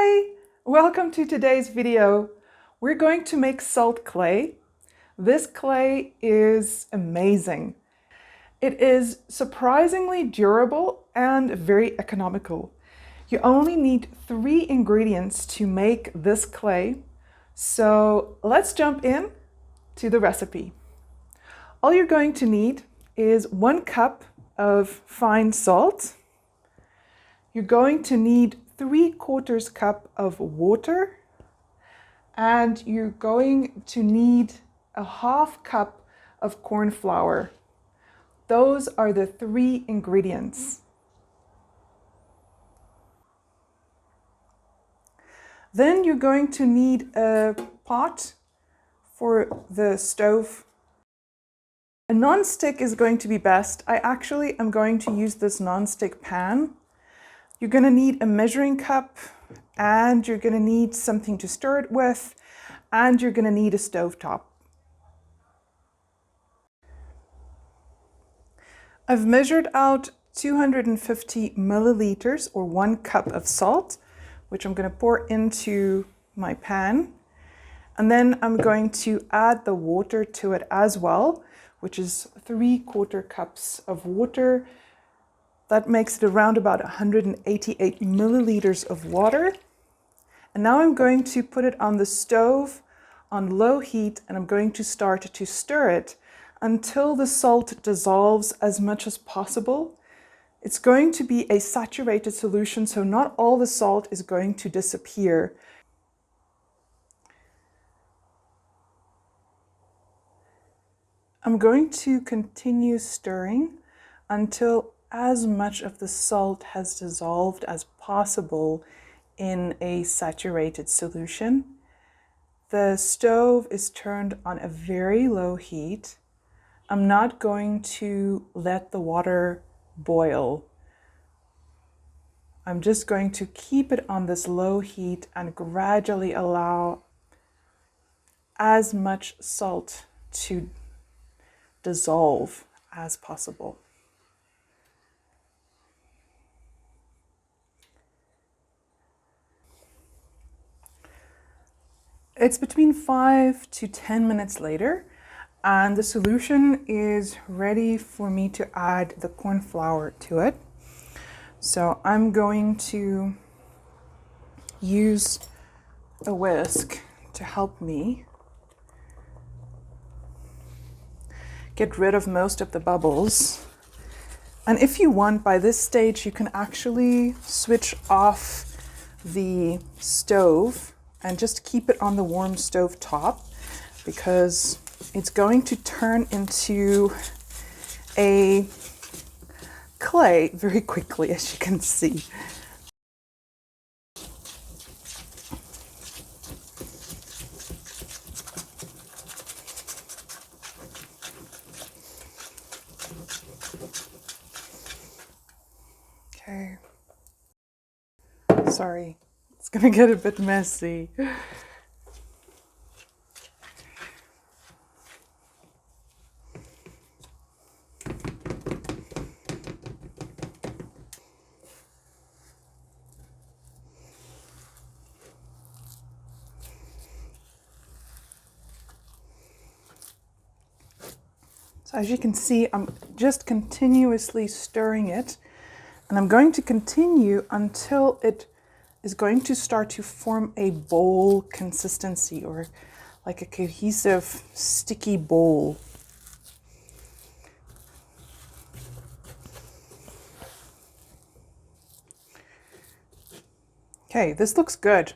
Hi! Welcome to today's video. We're going to make salt clay. This clay is amazing. It is surprisingly durable and very economical. You only need 3 ingredients to make this clay. So let's jump in to the recipe. All you're going to need is 1 cup of fine salt. You're going to need 3/4 cup of water, and you're going to need a 1/2 cup of corn flour. Those are the 3 ingredients. Then you're going to need a pot for the stove. A non-stick is going to be best. I actually am going to use this non-stick pan. You're going to need a measuring cup, and you're going to need something to stir it with, and you're going to need a stovetop. I've measured out 250 milliliters or 1 cup of salt, which I'm going to pour into my pan. And then I'm going to add the water to it as well, which is 3/4 cups of water. That makes it around about 188 milliliters of water. And now I'm going to put it on the stove on low heat, and I'm going to start to stir it until the salt dissolves as much as possible. It's going to be a saturated solution, so not all the salt is going to disappear. I'm going to continue stirring until as much of the salt has dissolved as possible in a saturated solution. The stove is turned on a very low heat. I'm not going to let the water boil. I'm just going to keep it on this low heat and gradually allow as much salt to dissolve as possible. It's between 5 to 10 minutes later, and the solution is ready for me to add the corn flour to it. So I'm going to use a whisk to help me get rid of most of the bubbles. And if you want, by this stage, you can actually switch off the stove and just keep it on the warm stove top, because it's going to turn into a clay very quickly, as you can see. Okay. Sorry, it's gonna get a bit messy. So as you can see, I'm just continuously stirring it, and I'm going to continue until it is going to start to form a bowl consistency, or like a cohesive, sticky bowl. Okay, this looks good.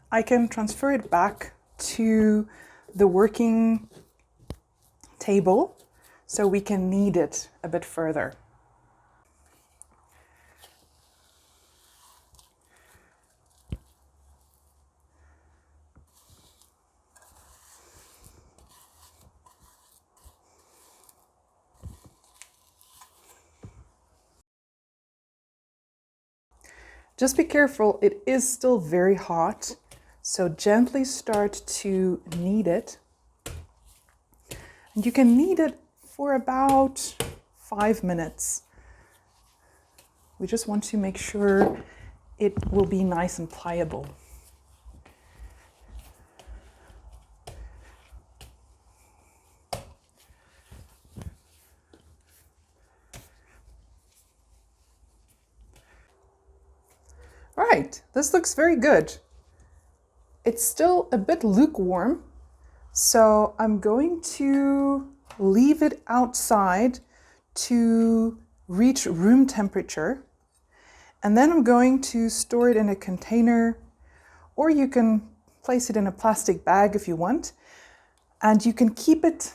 I can transfer it back to the working table so we can knead it a bit further. Just be careful, it is still very hot, so gently start to knead it. And you can knead it for about 5 minutes. We just want to make sure it will be nice and pliable. right, this looks very good. It's still a bit lukewarm, so I'm going to leave it outside to reach room temperature. And then I'm going to store it in a container, or you can place it in a plastic bag if you want. And you can keep it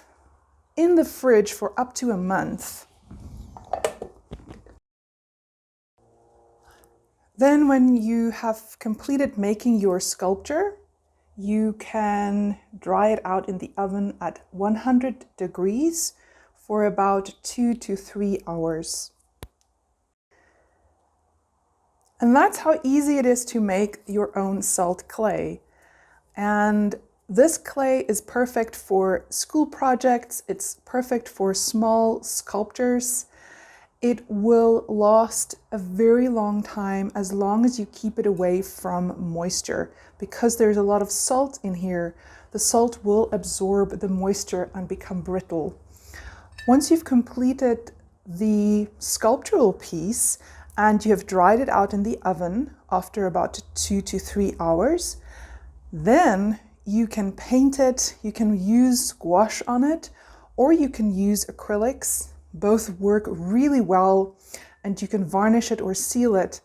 in the fridge for up to a month. Then when you have completed making your sculpture, you can dry it out in the oven at 100 degrees for about 2 to 3 hours. And that's how easy it is to make your own salt clay. And this clay is perfect for school projects. It's perfect for small sculptures. It will last a very long time as long as you keep it away from moisture. Because there's a lot of salt in here, the salt will absorb the moisture and become brittle. Once you've completed the sculptural piece and you have dried it out in the oven after about 2 to 3 hours, then you can paint it, you can use gouache on it, or you can use acrylics. Both work really well, and you can varnish it or seal it.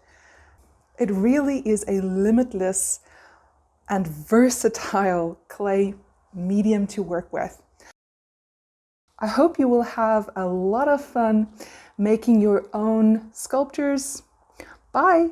It really is a limitless and versatile clay medium to work with. I hope you will have a lot of fun making your own sculptures. Bye!